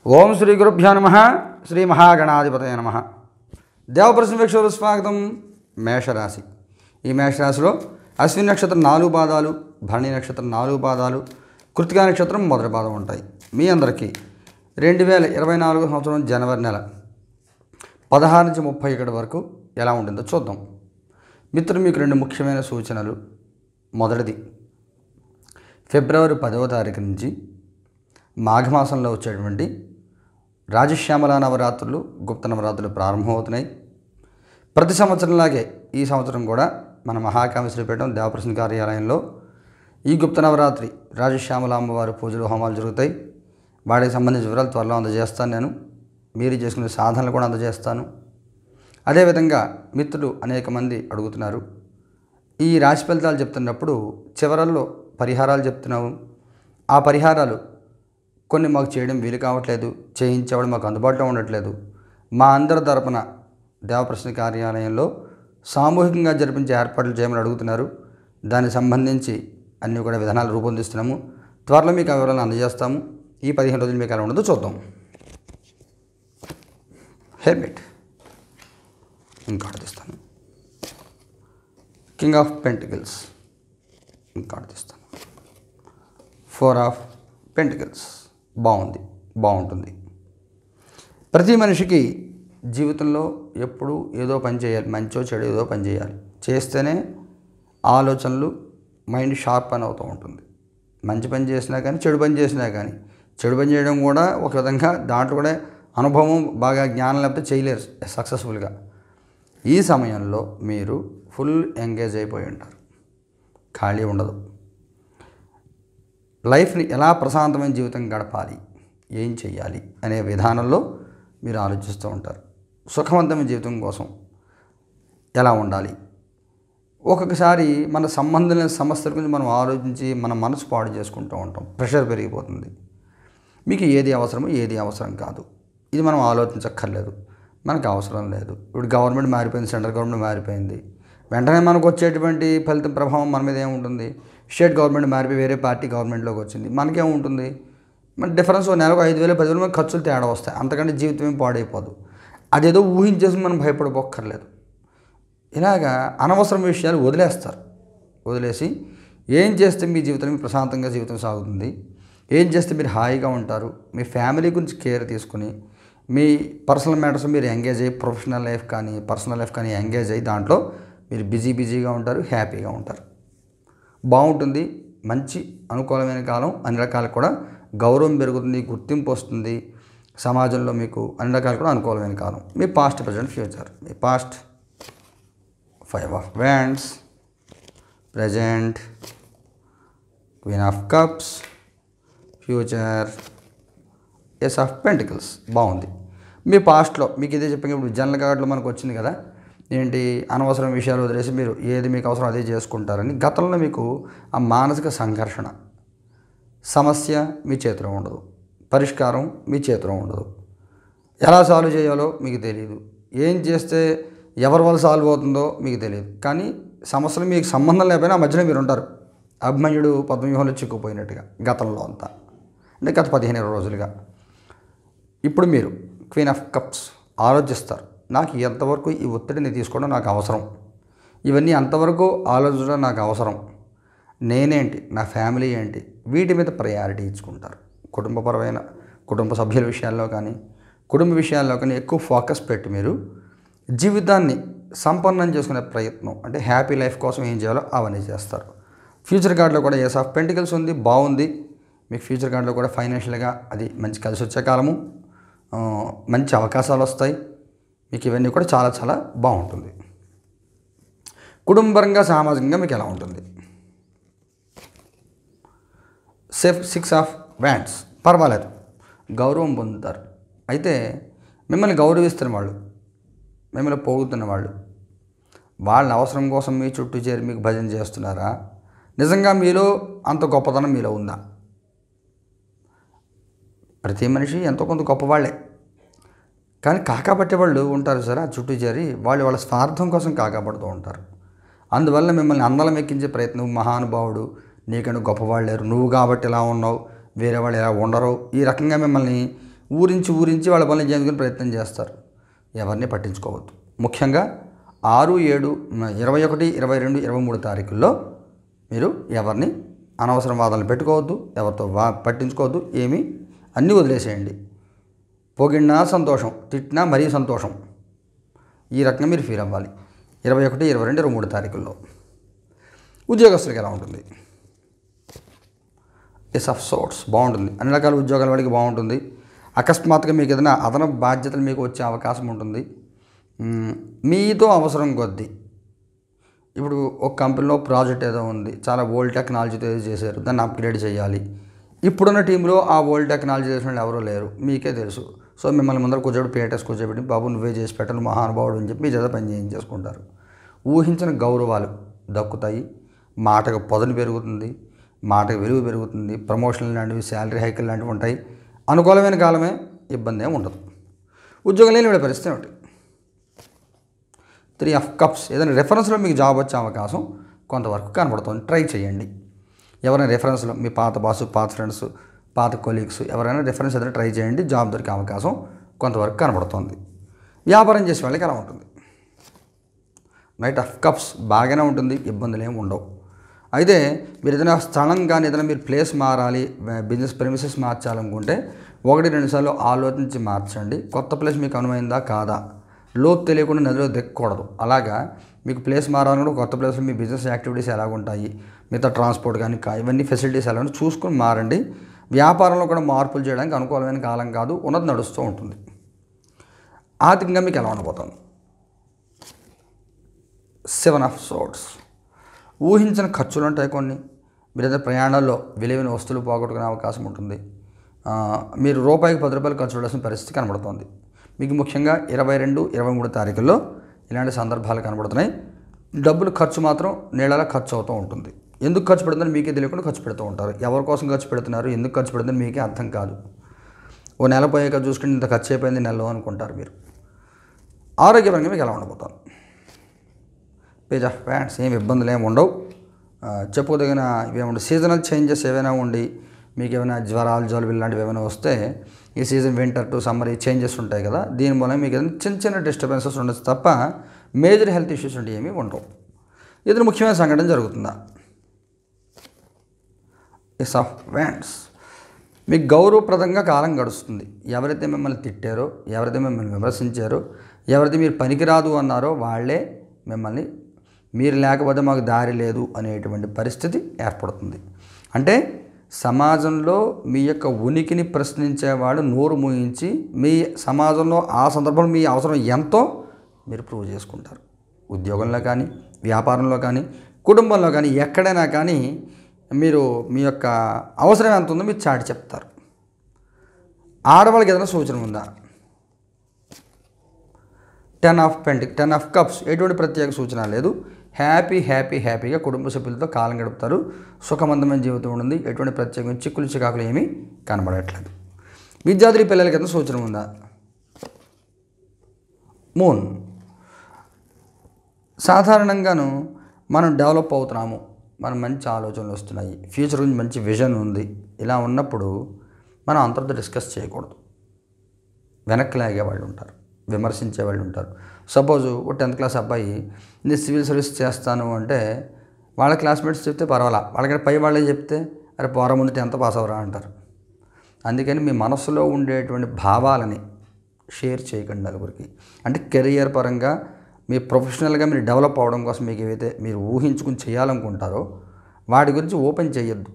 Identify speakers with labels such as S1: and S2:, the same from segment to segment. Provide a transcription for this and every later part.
S1: ఓం శ్రీ గురుభ్యో నమః. శ్రీ మహాగణాధిపతయ నమః. దేవప్రశ్న వీక్షకులకు స్వాగతం. మేషరాశి. ఈ మేషరాశిలో అశ్విని నక్షత్రం 4 పాదాలు, భరణి నక్షత్రం 4 పాదాలు, కృత్తికా నక్షత్రం మొదటి పాదం ఉంటాయి. మీ అందరికీ 2024 సంవత్సరం జనవరి నెల 16 నుంచి 31 వరకు ఎలా ఉంటుందో చూద్దాం. మిత్రులు, మీకు 2 ముఖ్యమైన సూచనలు. మొదటిది, ఫిబ్రవరి 10వ తారీఖు నుంచి మాఘమాసంలో వచ్చేటువంటి రాజశ్యామల నవరాత్రులు, గుప్త నవరాత్రులు ప్రారంభమవుతున్నాయి. ప్రతి సంవత్సరంలాగే ఈ సంవత్సరం కూడా మన మహాకామేశ్వరిపేటం దేవప్రశ్న కార్యాలయంలో ఈ గుప్త నవరాత్రి రాజశ్యామల అమ్మవారి పూజలు, హోమాలు జరుగుతాయి. వాటికి సంబంధించిన వివరాలు త్వరలో అందజేస్తాను. నేను మీరు చేసుకునే సాధనలు కూడా అందజేస్తాను. అదేవిధంగా మిత్రులు అనేక మంది అడుగుతున్నారు, ఈ రాశి ఫలితాలు చెప్తున్నప్పుడు చివరల్లో పరిహారాలు చెప్తున్నాము. ఆ పరిహారాలు కొన్ని మాకు చేయడం వీలు కావట్లేదు, చేయించేవాడు మాకు అందుబాటులో ఉండట్లేదు. మా అందరి తరపున దేవప్రశ్న కార్యాలయంలో సామూహికంగా జరిపించే ఏర్పాట్లు చేయమని అడుగుతున్నారు. దానికి సంబంధించి అన్నీ కూడా విధానాలు రూపొందిస్తున్నాము. త్వరలో మీకు ఆ వివరాలను అందజేస్తాము. ఈ 15 రోజులు మీకు ఎలా ఉండదో చూద్దాం. హెర్మిట్ ఇంకాడు తీస్తాను. కింగ్ ఆఫ్ పెంటికల్స్ ఇంకాడు తీస్తాను. 4 ఆఫ్ పెంటికల్స్ బాగుంటుంది. ప్రతి మనిషికి జీవితంలో ఎప్పుడు ఏదో పని చేయాలి, మంచో చెడు ఏదో పని చేయాలి. చేస్తేనే ఆలోచనలు, మైండ్ షార్ప్ అని అవుతూ ఉంటుంది. మంచి పని చేసినా కానీ, చెడు పని చేసినా కానీ, చెడు పని చేయడం కూడా ఒక విధంగా దాంట్లో కూడా అనుభవం, బాగా జ్ఞానం లేకపోతే చేయలేరు సక్సెస్ఫుల్గా. ఈ సమయంలో మీరు ఫుల్ ఎంగేజ్ అయిపోయి ఉంటారు, ఖాళీ ఉండదు. లైఫ్ని ఎలా ప్రశాంతమైన జీవితం గడపాలి, ఏం చేయాలి అనే విధానంలో మీరు ఆలోచిస్తూ ఉంటారు. సుఖవంతమైన జీవితం కోసం ఎలా ఉండాలి. ఒక్కొక్కసారి మన సంబంధం లేని సమస్యల గురించి మనం ఆలోచించి మన మనసు పాడు చేసుకుంటూ ఉంటాం. ప్రెషర్ పెరిగిపోతుంది. మీకు ఏది అవసరమో ఏది అవసరం కాదు, ఇది మనం ఆలోచించక్కర్లేదు, మనకు అవసరం లేదు. ఇప్పుడు గవర్నమెంట్ మారిపోయింది, సెంట్రల్ గవర్నమెంట్ మారిపోయింది. వెంటనే మనకు వచ్చేటువంటి ఫలితం ప్రభావం మన మీద ఏముంటుంది? స్టేట్ గవర్నమెంట్ మారిపోయి వేరే పార్టీ గవర్నమెంట్లోకి వచ్చింది, మనకేముంటుంది? మన డిఫరెన్స్ నెలకు 5,000 10,000 మనకు ఖర్చులు తేడా వస్తాయి. అంతకంటే జీవితం ఏం పాడైపోదు. అదేదో ఊహించేసి మనం భయపడిపోక్కర్లేదు. ఇలాగా అనవసరం విషయాలు వదిలేసి ఏం చేస్తే మీ జీవితం ప్రశాంతంగా జీవితం సాగుతుంది, ఏం చేస్తే మీరు హాయిగా ఉంటారు, మీ ఫ్యామిలీ గురించి కేర్ తీసుకుని మీ పర్సనల్ మ్యాటర్స్ మీరు ఎంగేజ్ అయ్యి, ప్రొఫెషనల్ లైఫ్ కానీ పర్సనల్ లైఫ్ కానీ ఎంగేజ్ అయ్యి దాంట్లో మీరు బిజీగా ఉంటారు, హ్యాపీగా ఉంటారు. బాగుంటుంది. మంచి అనుకూలమైన కాలం. అన్ని రకాలు కూడా గౌరవం పెరుగుతుంది, గుర్తింపు వస్తుంది సమాజంలో. మీకు అన్ని రకాలు కూడా అనుకూలమైన కాలం. మీ పాస్ట్, ప్రజెంట్, ఫ్యూచర్. మీ past 5 of wands, present queen of cups, future ace of pentacles. బాగుంది. మీ పాస్ట్లో మీకు ఇదే చెప్పాను. ఇప్పుడు జనరల్ కార్డులో మనకు వచ్చింది కదా, ఏంటి అనవసరం విషయాలు వదిలేసి మీరు ఏది మీకు అవసరం అదే చేసుకుంటారని. గతంలో మీకు ఆ మానసిక సంఘర్షణ, సమస్య మీ చేతిలో ఉండదు, పరిష్కారం మీ చేతిలో ఉండదు, ఎలా సాల్వ్ చేయాలో మీకు తెలియదు, ఏం చేస్తే ఎవరి వల్ల సాల్వ్ అవుతుందో మీకు తెలియదు. కానీ సమస్యలు మీకు సంబంధం లేకపోయినా ఆ మధ్యలో మీరు ఉంటారు. అభిమన్యుడు పద్మవ్యూహంలో చిక్కుపోయినట్టుగా గతంలో అంతా, అంటే గత 15-20 రోజులుగా. ఇప్పుడు మీరు క్వీన్ ఆఫ్ కప్స్ ఆలోచిస్తారు, నాకు ఎంతవరకు ఈ ఒత్తిడిని తీసుకోవడం నాకు అవసరం, ఇవన్నీ అంతవరకు ఆలోచించడం నాకు అవసరం, నేనేంటి, నా ఫ్యామిలీ ఏంటి, వీటి మీద ప్రయారిటీ ఇచ్చుకుంటారు. కుటుంబ సభ్యుల విషయాల్లో కానీ కుటుంబ విషయాల్లో కానీ ఎక్కువ ఫోకస్ పెట్టి మీరు జీవితాన్ని సంపన్నం చేసుకునే ప్రయత్నం, అంటే హ్యాపీ లైఫ్ కోసం ఏం చేయాలో అవన్నీ చేస్తారు. ఫ్యూచర్ కార్డులో కూడా ఏస్ ఆఫ్ పెంటికల్స్ ఉంది, బాగుంది. మీకు ఫ్యూచర్ కార్డులో కూడా ఫైనాన్షియల్గా అది మంచి కలిసి వచ్చే కాలము, మంచి అవకాశాలు వస్తాయి. మీకు ఇవన్నీ కూడా చాలా చాలా బాగుంటుంది. కుటుంబపరంగా, సామాజికంగా మీకు ఎలా ఉంటుంది? 6 ఆఫ్ వ్యాండ్స్. పర్వాలేదు, గౌరవం పొందుతారు. అయితే మిమ్మల్ని గౌరవిస్తున్న వాళ్ళు, మిమ్మల్ని పోగుతున్న వాళ్ళు, వాళ్ళ అవసరం కోసం మీ చుట్టూ చేరి మీకు భజన చేస్తున్నారా? నిజంగా మీలో అంత గొప్పతనం మీలో ఉందా? ప్రతి మనిషి ఎంతో కొంత గొప్పవాళ్లే, కానీ కాకాపట్టే వాళ్ళు ఉంటారు సరే, ఆ చుట్టూ చేరి వాళ్ళ స్వార్థం కోసం కాకాపడుతూ ఉంటారు. అందువల్ల మిమ్మల్ని అందలం ఎక్కించే ప్రయత్నం, మహానుభావుడు, నీకంటే గొప్పవాళ్ళు లేరు, నువ్వు కాబట్టి ఇలా ఉన్నావు, వేరే వాళ్ళు ఎలా ఉండరు, ఈ రకంగా మిమ్మల్ని ఊరించి వాళ్ళ పనులు చేసుకునే ప్రయత్నం చేస్తారు. ఎవరిని పట్టించుకోవద్దు. ముఖ్యంగా 6, 7, 21, 22, 23 తారీఖుల్లో మీరు ఎవరిని అనవసరం వాదనలు పెట్టుకోవద్దు, ఎవరితో పట్టించుకోవద్దు, ఏమీ అన్నీ వదిలేసేయండి. పొగిడినా సంతోషం, తిట్టినా మరీ సంతోషం, ఈ రకంగా మీరు ఫీల్ అవ్వాలి 21, 22, 23 తారీఖుల్లో. ఉద్యోగస్తులకు ఎలా ఉంటుంది? ఎస్ ఆఫ్ సోర్ట్స్ బాగుంటుంది. అన్ని రకాల ఉద్యోగాల వాడికి బాగుంటుంది. అకస్మాత్తుగా మీకు ఏదైనా అదనపు బాధ్యతలు మీకు వచ్చే అవకాశం ఉంటుంది. మీతో అవసరం కొద్దీ ఇప్పుడు ఒక కంపెనీలో ప్రాజెక్ట్ ఏదో ఉంది, చాలా ఓల్డ్ టెక్నాలజీతో ఏదో చేశారు, దాన్ని అప్గ్రేడ్ చేయాలి. ఇప్పుడున్న టీంలో ఆ ఓల్డ్ టెక్నాలజీ చేసిన వాళ్ళు ఎవరూ లేరు, మీకే తెలుసు. సో మిమ్మల్ని ముందర కూర్చోబెట్టి బాబు నువ్వే చేసి పెట్టాలి మహానుభావుడు అని చెప్పి మీ చేత పని చేయించేసుకుంటారు. ఊహించిన గౌరవాలు దక్కుతాయి, మాటకు పొదను పెరుగుతుంది, మాటకు విలువ పెరుగుతుంది, ప్రమోషన్లు లాంటివి, శాలరీ హైకులు లాంటివి ఉంటాయి. అనుకూలమైన కాలమే, ఇబ్బంది ఏమి ఉండదు. ఉద్యోగం లేని వీళ్ళ పరిస్థితి ఏమిటి? 3 ఆఫ్ కప్స్. ఏదైనా రెఫరెన్స్లో మీకు జాబ్ వచ్చే అవకాశం కొంతవరకు కనబడుతుంది. ట్రై చేయండి. ఎవరైనా రెఫరెన్స్లో మీ పాత బాసు, పాత ఫ్రెండ్స్, పాత కొలీగ్స్ ఎవరైనా రెఫరెన్స్ ఏదైనా ట్రై చేయండి, జాబ్ దొరికే అవకాశం కొంతవరకు కనబడుతుంది. వ్యాపారం చేసే వాళ్ళకి ఎలా ఉంటుంది? Knight of cups. బాగానే ఉంటుంది, ఇబ్బందులు ఏమి ఉండవు. అయితే మీరు ఏదైనా స్థలం కానీ ఏదైనా మీరు ప్లేస్ మారాలి, బిజినెస్ ప్రెమిసెస్ మార్చాలనుకుంటే 1-2 సార్లు ఆలోచించి మార్చండి. కొత్త ప్లేస్ మీకు అనుమైందా కాదా, లోతు తెలియకుండా నదిలో దిక్కకూడదు. అలాగా మీకు ప్లేస్ మారాలనుకుంటే కొత్త ప్లేస్లో మీ బిజినెస్ యాక్టివిటీస్ ఎలాగుంటాయి, మిగతా ట్రాన్స్పోర్ట్ కానీ ఇవన్నీ ఫెసిలిటీస్ ఎలా చూసుకొని మారండి. వ్యాపారంలో కూడా మార్పులు చేయడానికి అనుకూలమైన కాలం కాదు, ఉన్నది నడుస్తూ ఉంటుంది. ఆర్థికంగా మీకు ఎలా ఉండబోతుంది? 7 ఆఫ్ సోర్ట్స్. ఊహించిన ఖర్చులు ఉంటాయి కొన్ని. మీరు ఏదైనా ప్రయాణాల్లో విలువైన వస్తువులు పోగొట్టుకునే అవకాశం ఉంటుంది. మీరు రూపాయికి 10 రూపాయలు ఖర్చు చేయాల్సిన పరిస్థితి కనబడుతుంది. మీకు ముఖ్యంగా 22, 23 తారీఖుల్లో ఇలాంటి సందర్భాలు కనబడుతున్నాయి. డబ్బులు ఖర్చు మాత్రం నీళ్ళలా ఖర్చు అవుతూ ఉంటుంది. ఎందుకు ఖర్చు పెడుతుందని మీకే తెలియకుండా ఖర్చు పెడుతూ ఉంటారు. ఎవరి కోసం ఖర్చు పెడుతున్నారు, ఎందుకు ఖర్చు పెడుతుందని మీకే అర్థం కాదు. ఓ నెల పోయాక చూసుకుని ఇంత ఖర్చు అయిపోయింది నెలలో అనుకుంటారు మీరు. ఆరోగ్యపరంగా మీకు ఎలా ఉండబోతుంది? Page of pants. ఏమి ఇబ్బందులు ఏమి ఉండవు. చెప్పుకోదగిన ఇవేముండవు. సీజనల్ చేంజెస్ ఏవైనా ఉండి మీకు ఏమైనా జ్వరాలు, జలుబులు లాంటివి ఏమైనా వస్తే ఈ సీజన్ వింటర్ టు సమ్మర్ ఈ చేంజెస్ ఉంటాయి కదా, దీని మూలంగా మీకు ఏదైనా చిన్న డిస్టర్బెన్సెస్ ఉండొచ్చు తప్ప మేజర్ హెల్త్ ఇష్యూస్ అంటే ఏమీ ఉండవు. ఏదైనా ముఖ్యమైన సంఘటన జరుగుతుందా? Ace of wands. మీకు గౌరవప్రదంగా కాలం గడుస్తుంది. ఎవరైతే మిమ్మల్ని తిట్టారో, ఎవరైతే మిమ్మల్ని విమర్శించారో, ఎవరైతే మీరు పనికిరాదు అన్నారో వాళ్ళే మిమ్మల్ని మీరు లేకపోతే మాకు దారి లేదు అనేటువంటి పరిస్థితి ఏర్పడుతుంది. అంటే సమాజంలో మీ యొక్క ఉనికిని ప్రశ్నించేవాడు నోరు మూయించి మీ సమాజంలో ఆ సందర్భంలో మీ అవసరం ఎంతో మీరు ప్రూవ్ చేసుకుంటారు. ఉద్యోగంలో కానీ, వ్యాపారంలో కానీ, కుటుంబంలో కానీ, ఎక్కడైనా కానీ మీరు మీ యొక్క అవసరం ఎంత ఉందో మీరు చాటి చెప్తారు. ఆడవాళ్ళకి ఏదైనా సూచన ఉందా? 10 ఆఫ్ కప్స్. ఎటువంటి ప్రత్యేక సూచన లేదు. హ్యాపీగా కుటుంబ సభ్యులతో కాలం గడుపుతారు. సుఖవంతమైన జీవితం ఉంటుంది. ఎటువంటి ప్రత్యేకమైన చిక్కులు చికాకులు ఏమీ కనబడట్లేదు. విద్యార్థి పిల్లలకి ఎంత సూచన ఉందా? మూన్. సాధారణంగాను మనం డెవలప్ అవుతున్నాము, మనం మంచి ఆలోచనలు వస్తున్నాయి, ఫ్యూచర్ గురించి మంచి విజన్ ఉంది. ఇలా ఉన్నప్పుడు మనం అంతటితో డిస్కస్ చేయకూడదు. వెనక్కి లాగే వాళ్ళు ఉంటారు, విమర్శించే వాళ్ళు ఉంటారు. సపోజు ఒక 10th క్లాస్ అబ్బాయి నేను సివిల్ సర్వీస్ చేస్తాను అంటే వాళ్ళ క్లాస్మేట్స్ చెప్తే పర్వాలా, వాళ్ళకంటే పై వాళ్ళే చెప్తే అరే పోరా ముందు 10th పాస్ అవరా అంటారు. అందుకని మీ మనసులో ఉండేటువంటి భావాలని షేర్ చేయకండి నలుగురికి. అంటే కెరియర్ పరంగా మీ ప్రొఫెషనల్గా మీరు డెవలప్ అవ్వడం కోసం మీకు ఏవైతే మీరు ఊహించుకుని చేయాలనుకుంటారో వాటి గురించి ఓపెన్ చేయొద్దు.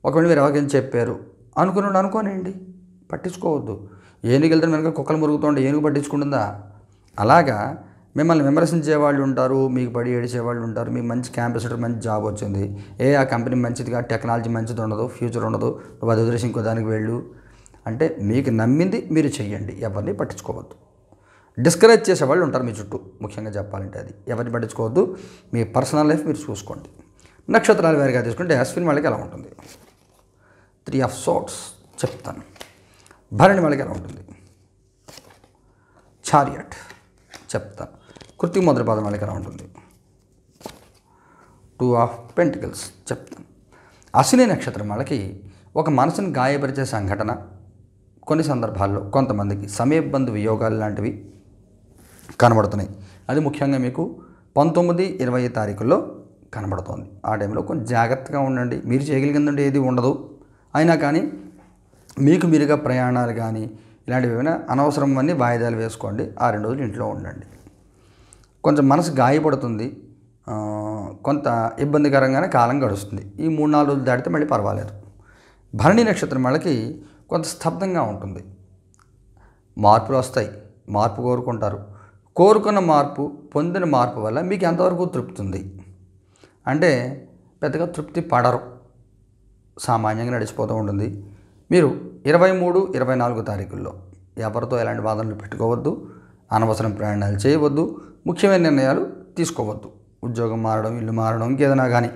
S1: ఒకవేళ మీరు ఎవరికైనా చెప్పారు అనుకోనండి, పట్టించుకోవద్దు. ఏనుగు వెళ్తే వెనక కుక్కలు మురుగుతుంటే ఏనుగు పట్టించుకుంటుందా? అలాగా మిమ్మల్ని విమర్శించే వాళ్ళు ఉంటారు, మీకు పడి ఏడిచేవాళ్ళు ఉంటారు. మీకు మంచి క్యాంపస్ మంచి జాబ్ వచ్చింది, ఆ కంపెనీ మంచిదిగా, టెక్నాలజీ మంచిది ఉండదు, ఫ్యూచర్ ఉండదు, నువ్వు అది వదిలేసి ఇంకో దానికి వెళ్ళు అంటే మీకు నమ్మింది మీరు చెయ్యండి, ఎవరిని పట్టించుకోవద్దు. డిస్కరేజ్ చేసేవాళ్ళు ఉంటారు మీ చుట్టూ, ముఖ్యంగా చెప్పాలంటే అది ఎవరిని పట్టించుకోవద్దు. మీ పర్సనల్ లైఫ్ మీరు చూసుకోండి. నక్షత్రాలు వేరుగా తీసుకుంటే అశ్విని వాళ్ళకి ఎలా ఉంటుంది? 3 ఆఫ్ సోర్ట్స్ చెప్తాను. భరణి వాళ్ళకి ఎలా ఉంటుంది? చారియట్ చెప్తాను. కృత్తిక మొదటి పాదం వాళ్ళకి ఎలా ఉంటుంది? 2 ఆఫ్ పెంటికల్స్ చెప్తాను. అశ్విని నక్షత్రం వాళ్ళకి ఒక మనసును గాయపరిచే సంఘటన కొన్ని సందర్భాల్లో కొంతమందికి సమయబంధు వియోగాలు లాంటివి కనబడుతున్నాయి. అది ముఖ్యంగా మీకు 19, 20 తారీఖుల్లో కనబడుతోంది. ఆ టైంలో కొంచెం జాగ్రత్తగా ఉండండి. మీరు చేయగలిగిందంటే ఏది ఉండదు. అయినా కానీ మీకు మీరుగా ప్రయాణాలు కానీ ఇలాంటివి ఏమైనా అనవసరమన్నీ వాయిదాలు వేసుకోండి. ఆ 2 రోజులు ఇంట్లో ఉండండి. కొంచెం మనసు గాయపడుతుంది, కొంత ఇబ్బందికరంగానే కాలం గడుస్తుంది. ఈ 3-4 రోజులు దాటితే మళ్ళీ పర్వాలేదు. భరణి నక్షత్రం వాళ్ళకి కొంత స్తబ్దంగా ఉంటుంది. మార్పులు వస్తాయి, మార్పు కోరుకుంటారు. కోరుకున్న మార్పు, పొందిన మార్పు వల్ల మీకు ఎంతవరకు తృప్తి ఉంది అంటే పెద్దగా తృప్తి పడరు, సామాన్యంగా నడిచిపోతూ ఉంటుంది. మీరు 23, 24 తారీఖుల్లో ఎవరితో ఎలాంటి వాదనలు పెట్టుకోవద్దు, అనవసరం ప్రయాణాలు చేయవద్దు, ముఖ్యమైన నిర్ణయాలు తీసుకోవద్దు. ఉద్యోగం మారడం, ఇల్లు మారడం, ఇంకేదైనా కానీ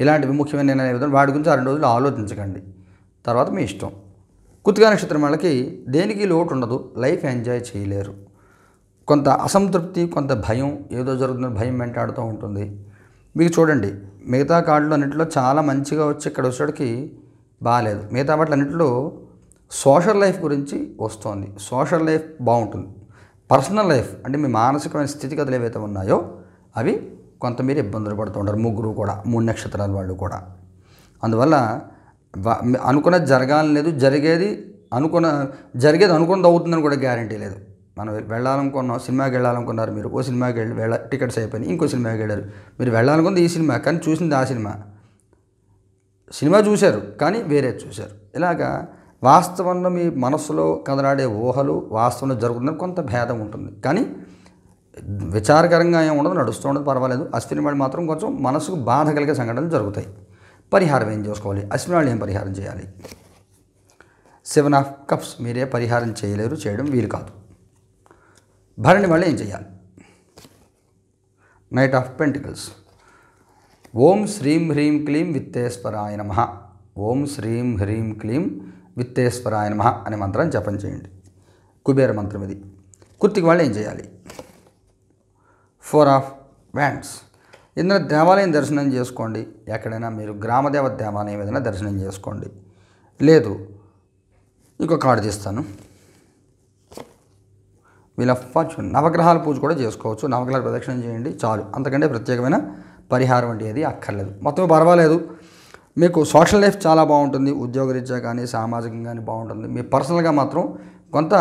S1: ఇలాంటివి ముఖ్యమైన నిర్ణయాలు వాటి గురించి 2 రోజులు ఆలోచించకండి. తర్వాత మీ ఇష్టం. కృత్తికా నక్షత్రం వాళ్ళకి దేనికి లోటు ఉండదు, లైఫ్ ఎంజాయ్ చేయలేరు. కొంత అసంతృప్తి, కొంత భయం, ఏదో జరుగుతున్న భయం వెంటాడుతూ ఉంటుంది. మీకు చూడండి, మిగతా కార్డులు అన్నింటిలో చాలా మంచిగా వచ్చి ఇక్కడ వచ్చేటికి బాగాలేదు. మిగతా వాటి అన్నింటిలో సోషల్ లైఫ్ గురించి వస్తుంది. సోషల్ లైఫ్ బాగుంటుంది. పర్సనల్ లైఫ్ అంటే మీ మానసికమైన స్థితిగతులు ఏవైతే ఉన్నాయో అవి కొంత మీరు ఇబ్బందులు పడుతూ ఉంటారు. ముగ్గురు కూడా, 3 నక్షత్రాల వాళ్ళు కూడా. అందువల్ల అనుకున్నది జరగాలని లేదు, జరిగేది అనుకున్నది అవుతుందని కూడా గ్యారంటీ లేదు. మనం వెళ్ళాలనుకున్నాం, సినిమాకి వెళ్ళాలనుకున్నారు, మీరు ఓ సినిమాకి టికెట్స్ అయిపోయినాయి, ఇంకో సినిమాకి వెళ్ళారు. మీరు వెళ్ళాలనుకుంది ఈ సినిమా, కానీ చూసింది ఆ సినిమా చూశారు కానీ వేరే చూశారు. ఇలాగా వాస్తవంలో మీ మనస్సులో కదలాడే ఊహలు వాస్తవంలో జరుగుతున్న కొంత భేదం ఉంటుంది. కానీ విచారకరంగా ఏమి ఉండదు, నడుస్తూ ఉండదు, పర్వాలేదు. అశ్విని వాళ్ళు మాత్రం కొంచెం మనసుకు బాధ కలిగే సంఘటనలు జరుగుతాయి. పరిహారం ఏం చేసుకోవాలి? అశ్విని వాళ్ళు ఏం పరిహారం చేయాలి? 7 ఆఫ్ కప్స్ మీరే పరిహారం చేయలేరు, చేయడం వీలు కాదు. భరణి వాళ్ళు ఏం చేయాలి? Knight of pentacles. ఓం శ్రీం హ్రీం క్లీం విత్తేశ్వరాయ నమః, ఓం శ్రీం హ్రీం క్లీం విత్తేశ్వరాయ నమః అనే మంత్రాన్ని జపం చేయండి. కుబేర మంత్రం ఇది. కృత్తిక వాళ్ళు ఏం చేయాలి? 4 ఆఫ్ వ్యాండ్స్. ఏదైనా దేవాలయం దర్శనం చేసుకోండి. ఎక్కడైనా మీరు గ్రామదేవత దేవాలయం ఏదైనా దర్శనం చేసుకోండి. లేదు, ఇంకో కార్డు తీస్తాను. వీళ్ళ ఫార్చ్యూన్. నవగ్రహాల పూజ కూడా చేసుకోవచ్చు. నవగ్రహాల ప్రదక్షిణం చేయండి చాలు. అంతకంటే ప్రత్యేకమైన పరిహారం అంటే ఏది అక్కర్లేదు. మొత్తం పర్వాలేదు. మీకు సోషల్ లైఫ్ చాలా బాగుంటుంది, ఉద్యోగరీత్యా కానీ సామాజికంగా కానీ బాగుంటుంది. మీ పర్సనల్గా మాత్రం కొంత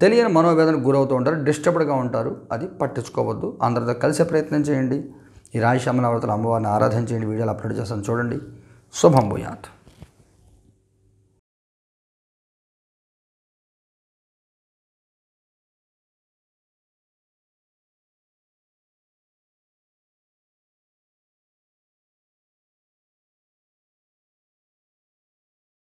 S1: తెలియని మనోవేదనకు గురవుతూ ఉంటారు, డిస్టర్బ్డ్గా ఉంటారు. అది పట్టించుకోవద్దు. అందరితో కలిసే ప్రయత్నం చేయండి. ఈ రాజశ్యామల నవరాత్రులు అమ్మవారిని ఆరాధన చేయండి. వీడియోలు అప్లోడ్ చేస్తాను చూడండి. శుభం భూయాత్.